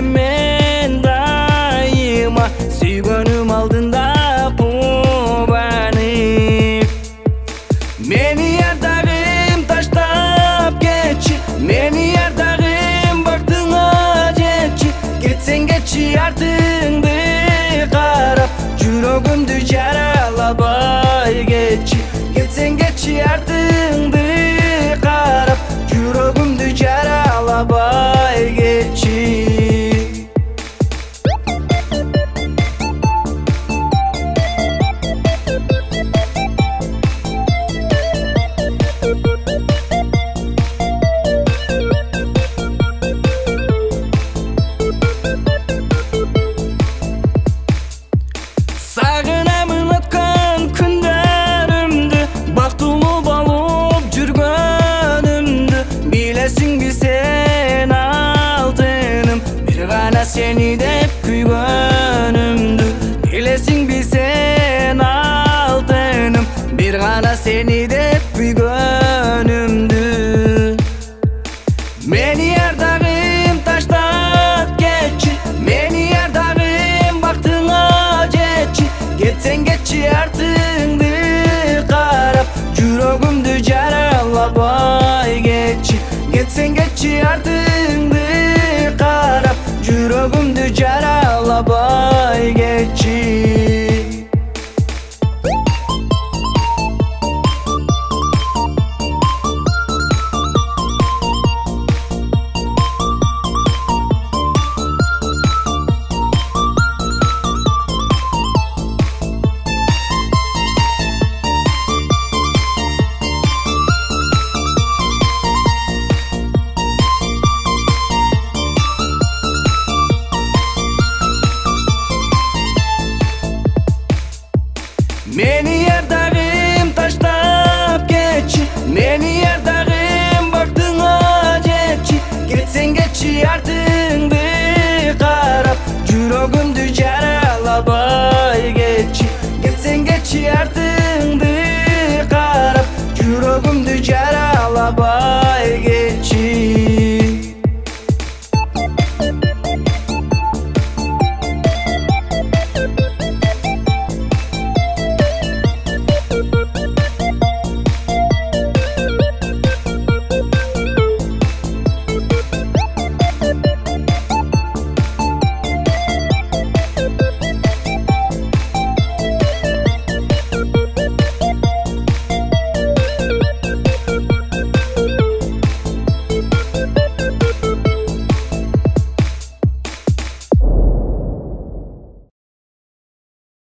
Men daima süygönüm aldında kubanıp meni yardagım taştap geçi meni yardagım baktığına geçi gitsen geçi ardыңды qarap жүрөгүмдү жаралабай geçi gitsen geçi ardыңды qarap жүрөгүмдү жаралабай geçi Sağınamın atkan күндөрүмдү бактылуу болуп жүргөнүмдү билесиң би сен алтыным бир гана сени деп күйгөнүмдү билесиң би сен алтыным бир гана сени деп күйгөнүмдү мени ардагым таштап кетчи мени ардагым бактыңа Gitsen geçi ardыңды qarap жүрөгүмдү жаралабай geçi Gitsen geçi ardыңды qarap жүрөгүмдү жаралабай geçi Meni